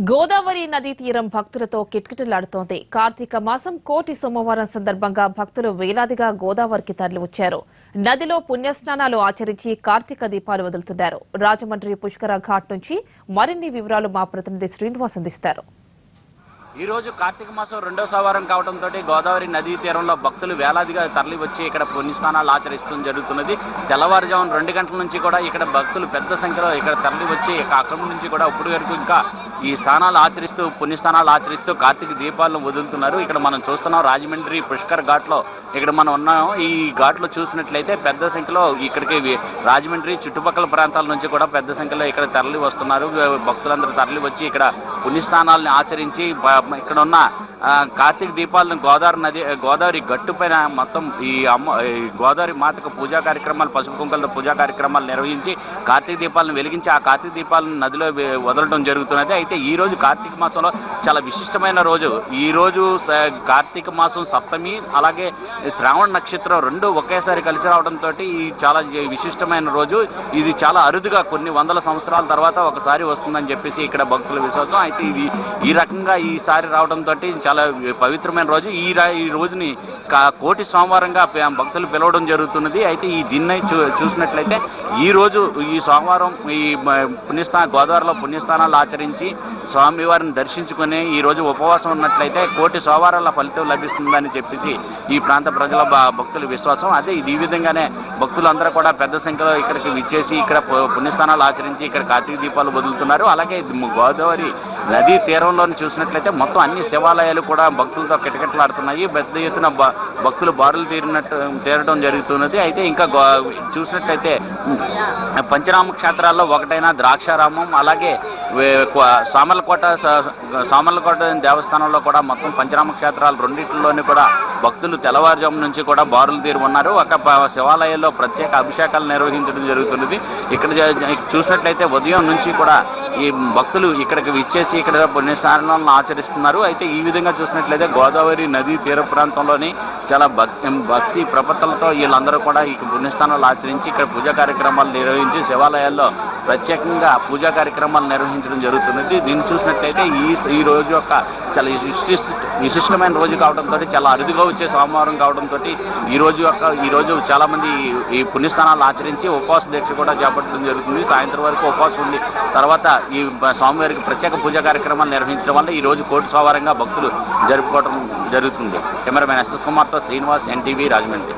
గోదావరి నదీ తీరం భక్తులతో కిటకిటలాడుతోంది. కార్తీక మాసం కోటి సోమవారం సందర్భంగా భక్తులు వేలాదిగా గోదావరికి తరలివచ్చారు. నదిలో పుణ్యస్నానాలు ఆచరించి కార్తీక దీపాలు వదులుతున్నారు. రాజమండ్రి పుష్కర ఘాట్ నుంచి మరిన్ని వివరాలు మా ప్రతినిధి శ్రీనివాస్ అందిస్తారు. ఈ రోజు కార్తీక మాసం రెండవ సోమవారం కావడంతో గోదావరి నదీ తీరంలో భక్తులు వేలాదిగా తరలి వచ్చి ఇక్కడ పుణ్యస్నానాలు ఆచరిస్తూ జరుగుతున్నది. తెల్లవారుజామున 2 గంటల నుంచి కూడా ఇక్కడ భక్తులు పెద్ద సంఖ్యలో ఇక్కడ తరలి వచ్చి అక్కడి నుంచి కూడా ఇప్పటి వరకు ఇంకా ఈ స్నానాలు ఆచరిస్తూ పుణ్యస్నానాలు ఆచరిస్తూ కార్తీక దీపాలను వదులుతున్నారు. ఇక్కడ మనం చూస్తున్నాం రాజమండ్రి పుష్కర్ ఘాట్లో ఇక్కడ మనం ఉన్నాం. ఈ ఘాట్లో చూసినట్లయితే పెద్ద సంఖ్యలో ఇక్కడికి రాజమండ్రి చుట్టుపక్కల ప్రాంతాల నుంచి కూడా పెద్ద సంఖ్యలో ఇక్కడ తరలి వస్తున్నారు. భక్తులందరూ తరలి వచ్చి ఇక్కడ పుణ్యస్నానాలను ఆచరించి ఇక్కడ ఉన్న కార్తీక దీపాలను గోదావరి గట్టు పైన మొత్తం ఈ గోదావరి మాతకు పూజా కార్యక్రమాలు, పసుపు కుంకులతో పూజా కార్యక్రమాలు నిర్వహించి కార్తీక దీపాలను వెలిగించి ఆ కార్తీక దీపాలను నదిలో వదలడం జరుగుతున్నది. అయితే ఈ రోజు కార్తీక మాసంలో చాలా విశిష్టమైన రోజు. ఈ రోజు కార్తీక మాసం సప్తమి అలాగే శ్రావణ నక్షత్రం రెండు ఒకేసారి కలిసి రావడంతో ఈ చాలా విశిష్టమైన రోజు. ఇది చాలా అరుదుగా కొన్ని వందల సంవత్సరాల తర్వాత ఒకసారి వస్తుందని చెప్పేసి ఇక్కడ భక్తుల విశ్వాసం. అయితే ఇది ఈ రకంగా ఈసారి రావడంతో చాలా పవిత్రమైన రోజు. ఈ రోజుని కోటి సోమవారంగా భక్తులు పిలవడం జరుగుతున్నది. అయితే ఈ దీన్ని చూసినట్లయితే ఈ రోజు ఈ సోమవారం ఈ గోదావరిలో పుణ్యస్థానాలు ఆచరించి స్వామివారిని దర్శించుకొని ఈ రోజు ఉపవాసం ఉన్నట్లయితే కోటి సోమవారాల ఫలితం లభిస్తుందని చెప్పేసి ఈ ప్రాంత ప్రజల భక్తుల విశ్వాసం. అదే ఈ విధంగానే భక్తులందరూ కూడా పెద్ద సంఖ్యలో ఇక్కడికి విచ్చేసి ఇక్కడ పుణ్యస్థానాలు ఆచరించి ఇక్కడ కార్తీక దీపాలు వదులుతున్నారు. అలాగే గోదావరి నదీ తీరంలో చూసినట్లయితే మొత్తం అన్ని శివాలయాలు కూడా భక్తులతో కిటకిటలాడుతున్నాయి. పెద్ద ఎత్తున భక్తులు బారులు తీరడం జరుగుతున్నది. అయితే ఇంకా చూసినట్లయితే పంచరామ క్షేత్రాల్లో ఒకటైన ద్రాక్షారామం అలాగే సామర్లకోట దేవస్థానంలో కూడా మొత్తం పంచరామ క్షేత్రాలు రెండింటిలోని కూడా భక్తులు తెల్లవారుజాము నుంచి కూడా బారులు తీరి ఉన్నారు. ఒక శివాలయాల్లో ప్రత్యేక అభిషేకాలు నిర్వహించడం జరుగుతున్నది. ఇక్కడ చూసినట్లయితే ఉదయం నుంచి కూడా ఈ భక్తులు ఇక్కడికి విచ్చేసి ఇక్కడ పుణ్యస్నానాలను ఆచరిస్తున్నారు. అయితే ఈ విధంగా చూసినట్లయితే గోదావరి నదీ తీర ప్రాంతంలోని చాలా భక్తి ప్రపత్తులతో వీళ్ళందరూ కూడా ఈ పుణ్యస్నానాలు ఆచరించి ఇక్కడ పూజా కార్యక్రమాలు నిర్వహించి శివాలయాల్లో ప్రత్యేకంగా పూజా కార్యక్రమాలు నిర్వహించడం జరుగుతున్నది. దీన్ని చూసినట్లయితే ఈ రోజు యొక్క చాలా విశిష్టమైన రోజు కావడంతో చాలా అరుదుగా వచ్చే సోమవారం కావడంతో ఈ రోజు చాలా మంది ఈ పుణ్యస్థానాలు ఆచరించి ఉపవాస దీక్ష కూడా చేపట్టడం జరుగుతుంది. సాయంత్రం వరకు ఉపవాసం ఉండి తర్వాత ఈ స్వామివారికి ప్రత్యేక పూజా కార్యక్రమాలు నిర్వహించడం వల్ల ఈ రోజు కోటి సోమవారంగా భక్తులు జరుపుకోవడం జరుగుతుంది. కెమెరామెన్ ఎస్ కుమార్తో శ్రీనివాస్, ఎన్టీవీ, రాజమండ్రి.